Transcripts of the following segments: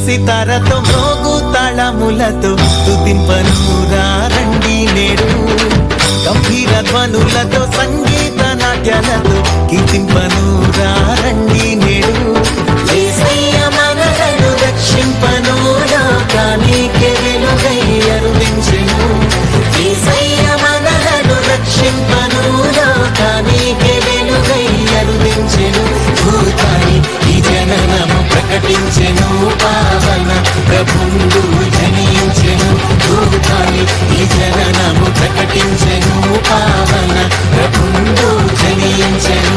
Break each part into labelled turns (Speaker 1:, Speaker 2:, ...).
Speaker 1: సితారతో మోగు తాళములతో స్తుతింపను రండి నేడు. గంభీర ధ్వనులతో సంగీత నాట్యాలతో కీర్తింపను రండి నేడు. యేసయ్య మనలను రక్షింపను, లోకానికి వెలుగై అరుదించెను. యేసయ్య మనలను రక్షింపను, లోకానికి వెలుగై అరుదించెను. భూతాన్ని ఈ జననము ప్రకటించెను, పావన ప్రభుండు జనించెను. భూతాన్ని ఈ జననము ప్రకటించెను, పావన ప్రభుండు జనించెను.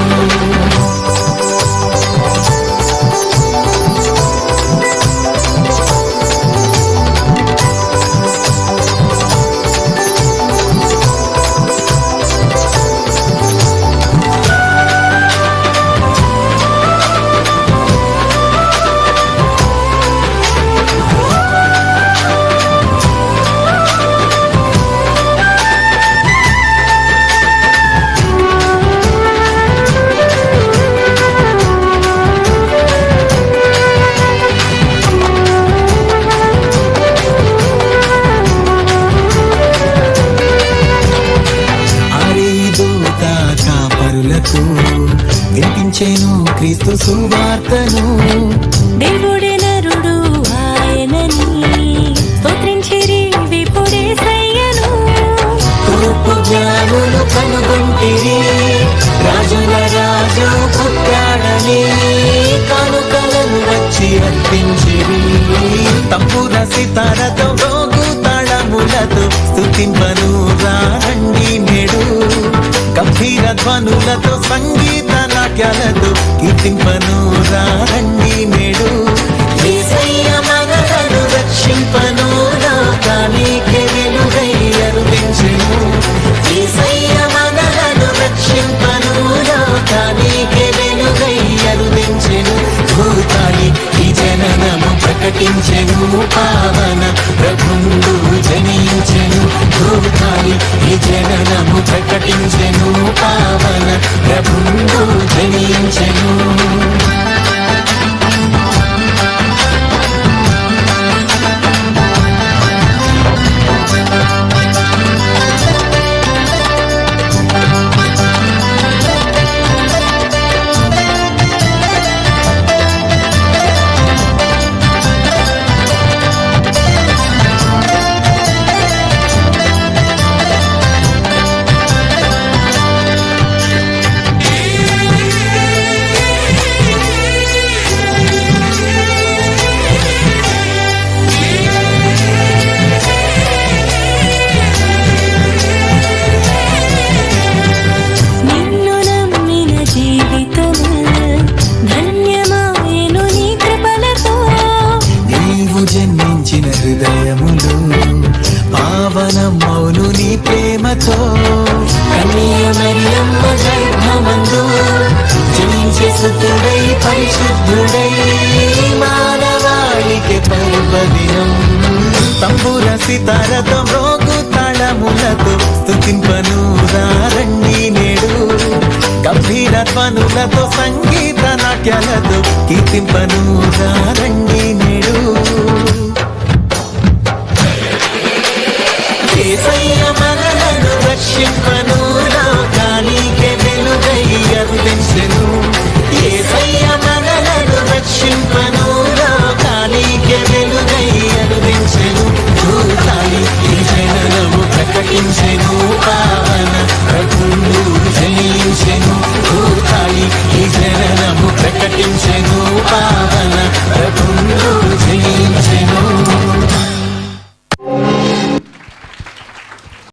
Speaker 1: వినిపించెను క్రీస్తు సువార్తను.
Speaker 2: దేవుడే నరుడు ఆయనని స్తోత్రించిరి విపుడేసయ్యను.
Speaker 1: తూర్పు జ్ఞానులు కనుగొంటిరి, రాజుల రాజు పుట్టాడని కానుకలను వచ్చి అర్పించిరి. తంబుర సితారతో మోగు తాళములతో స్తుతింపను రండి నేడు. గంభీర ధ్వనులతో సంగీత నాట్యాలతో కీర్తింపను రండి నేడు. యేసయ్య మనలను రక్షింపను, లోకానికి వెలుగై అరుదించెను. యేసయ్య మనలను రక్షింపను, లోకానికి వెలుగై అరుదించెను. భూతాన్ని ఈ జననము ప్రకటించెను, పావన ప్రభుండు జనించెను. భూతాన్ని ఈ జననము ప్రకటించెను, పావన ప్రభుండు జనించెను. జన్మించిన హృదయములు పావనమౌను నీ ప్రేమతో. కన్య మరియమ్మ గర్భమందు జనించే సుతుడై పరిశుద్ధుడై మానవాళికి పర్వదినం. తంబుర సితారతో మోగు తాళములతో స్తుతింపను రండి నేడు. గంభీర ధ్వనులతో సంగీత నాట్యాలతో కీర్తింపను రండి.